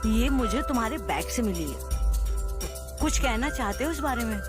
ये मुझे तुम्हारे बैग से मिली है। कुछ कहना चाहते हो इस बारे में?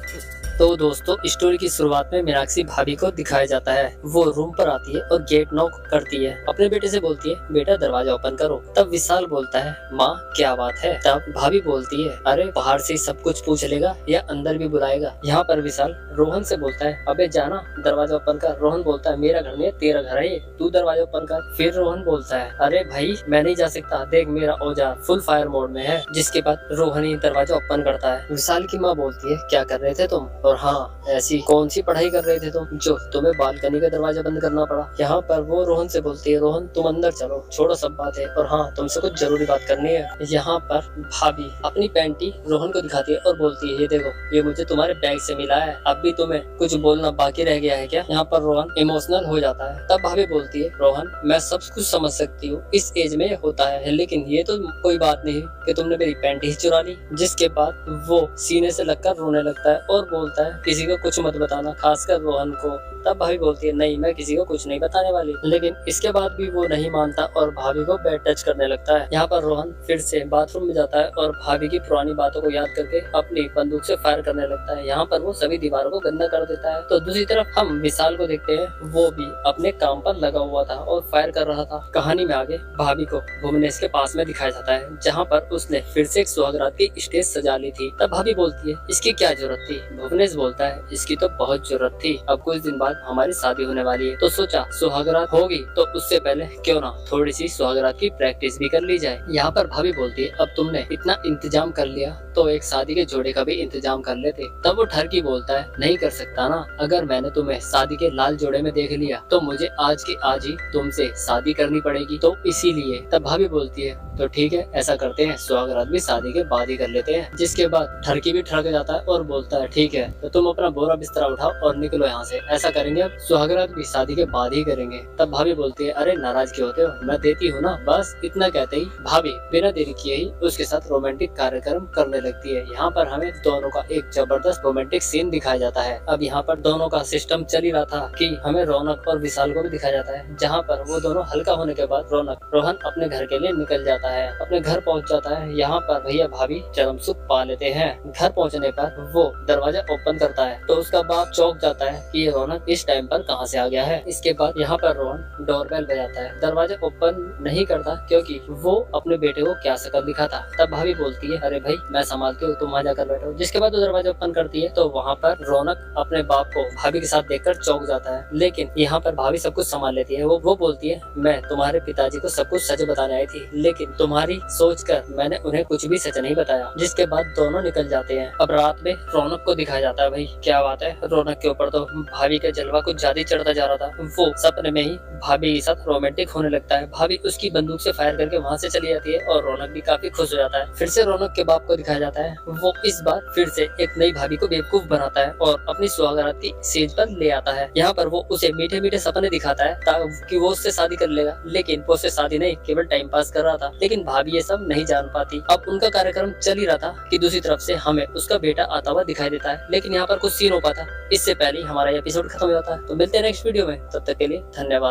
तो दोस्तों, स्टोरी की शुरुआत में मीनाक्षी भाभी को दिखाया जाता है। वो रूम पर आती है और गेट नॉक करती है। अपने बेटे से बोलती है, बेटा दरवाजा ओपन करो। तब विशाल बोलता है, माँ क्या बात है? तब भाभी बोलती है, अरे बाहर से सब कुछ पूछ लेगा या अंदर भी बुलाएगा? यहाँ पर विशाल रोहन से बोलता है, अबे जाना दरवाजा ओपन कर। रोहन बोलता है, मेरा घर नहीं तेरा घर है, तू दरवाजा ओपन कर। फिर रोहन बोलता है, अरे भाई मैं नहीं जा सकता, देख मेरा औजार फुल फायर मोड में है। जिसके बाद रोहन ही दरवाजा ओपन करता है। विशाल की माँ बोलती है, क्या कर रहे थे तुम? और हाँ, ऐसी कौन सी पढ़ाई कर रहे थे तुम जो तुम्हें बालकनी का दरवाजा बंद करना पड़ा? यहाँ पर वो रोहन से बोलती है, रोहन तुम अंदर चलो, छोड़ो सब बातें, और हाँ तुमसे कुछ जरूरी बात करनी है। यहाँ पर भाभी अपनी पैंटी रोहन को दिखाती है और बोलती है, ये देखो ये मुझे तुम्हारे बैग से मिला है, अब भी तुम्हें कुछ बोलना बाकी रह गया है क्या? यहाँ पर रोहन इमोशनल हो जाता है। तब भाभी बोलती है, रोहन मैं सब कुछ समझ सकती हूँ, इस एज में होता है, लेकिन ये तो कोई बात नहीं कि तुमने मेरी पैंट ही चुरा ली। जिसके बाद वो सीने से लगकर रोने लगता है और बोलता है, किसी को कुछ मत बताना, खासकर रोहन को। तब भाभी बोलती है, नहीं मैं किसी को कुछ नहीं बताने वाली। लेकिन इसके बाद भी वो नहीं मानता और भाभी को बैड टच करने लगता है। यहाँ पर रोहन फिर से बाथरूम में जाता है और भाभी की पुरानी बातों को याद करके अपनी बंदूक से फायर करने लगता है। यहाँ पर वो सभी दीवारों को गंदा कर देता है। तो दूसरी तरफ हम विशाल को देखते हैं, वो भी अपने काम पर लगा हुआ था और फायर कर रहा था। कहानी में आगे भाभी को भुवनेश के पास में दिखाया जाता है, जहाँ पर उसने फिर से एक सुहागरात की स्टेज सजा ली थी। तब भाभी बोलती है, इसकी क्या जरूरत थी? भुवनेश बोलता है, इसकी तो बहुत जरूरत थी, अब कुछ दिन बाद हमारी शादी होने वाली है, तो सोचा सुहागरात होगी तो उससे पहले क्यों ना थोड़ी सी सुहागरात की प्रैक्टिस भी कर ली जाए। यहाँ पर भाभी बोलती है, अब तुमने इतना इंतजाम कर लिया तो एक शादी के जोड़े का भी इंतजाम कर लेते। तब वो ठरकी बोलता है, नहीं कर सकता ना, अगर मैंने तुम्हें शादी के लाल जोड़े में देख लिया तो मुझे आज की आज ही तुमसे शादी करनी पड़ेगी, तो इसीलिए। तब भाभी बोलती है, तो ठीक है ऐसा करते हैं, सुहागरात भी शादी के बाद ही कर लेते हैं। जिसके बाद ठरकी भी ठरक जाता है और बोलता है, ठीक है तो तुम अपना बोरा बिस्तरा उठाओ और निकलो यहाँ से, ऐसा करेंगे अब सुहागरात भी शादी के बाद ही करेंगे। तब भाभी बोलती है, अरे नाराज क्यों होते हो, मैं देती हूँ ना। बस इतना कहते ही भाभी बिना देरी किए ही उसके साथ रोमांटिक कार्यक्रम करने लगती है। यहाँ पर हमें दोनों का एक जबरदस्त रोमांटिक सीन दिखाया जाता है। अब यहाँ पर दोनों का सिस्टम चल ही रहा था कि हमें रौनक और विशाल को भी दिखाया जाता है, जहाँ पर वो दोनों हल्का होने के बाद रोहन अपने घर के लिए निकल जाता है, अपने घर पहुँच जाता है। यहाँ पर भैया भाभी चरम सुख पा लेते हैं। घर पहुँचने पर वो दरवाजा ओपन करता है तो उसका बाप चौंक जाता है कि ये रौनक इस टाइम पर कहाँ से आ गया है। इसके बाद यहाँ पर रोहन डोरबेल बजाता है, दरवाजा ओपन नहीं करता क्योंकि वो अपने बेटे को क्या शक्ल दिखाता। तब भाभी बोलती है, अरे भाई मैं संभालती हूँ, तुम वहाँ जाकर बैठो। जिसके बाद वो दरवाजा ओपन करती है तो वहाँ पर रौनक अपने बाप को भाभी के साथ देखकर चौंक जाता है, लेकिन यहाँ पर भाभी सब कुछ संभाल लेती है। वो बोलती है, मैं तुम्हारे पिताजी को सब कुछ सच बताने आई थी, लेकिन तुम्हारी सोच कर मैंने उन्हें कुछ भी सच नहीं बताया। जिसके बाद दोनों निकल जाते हैं। अब रात में रौनक को दिखाया जाता है, भाई क्या बात है, रौनक के ऊपर तो भाभी का जलवा कुछ ज्यादा चढ़ता जा रहा था। वो सपने में ही भाभी के साथ रोमांटिक होने लगता है। भाभी उसकी बंदूक से फायर करके वहाँ से चली जाती है और रौनक भी काफी खुश हो जाता है। फिर से रौनक के बाप को दिखाया जाता है, वो इस बार फिर से एक नई भाभी को बेवकूफ बनाता है और अपनी सुहागरात की स्टेज पर ले आता है। यहाँ पर वो उसे मीठे मीठे सपने दिखाता है ताकि वो उससे शादी कर लेगा, लेकिन वो उससे शादी नहीं केवल टाइम पास कर रहा था। लेकिन भाभी ये सब नहीं जान पाती। अब उनका कार्यक्रम चल ही रहा था कि दूसरी तरफ से हमें उसका बेटा आता हुआ दिखाई देता है, लेकिन यहाँ पर कुछ सीन हो पाता इससे पहले हमारा एपिसोड खत्म हो जाता है। तो मिलते हैं नेक्स्ट वीडियो में, तब तक के लिए धन्यवाद।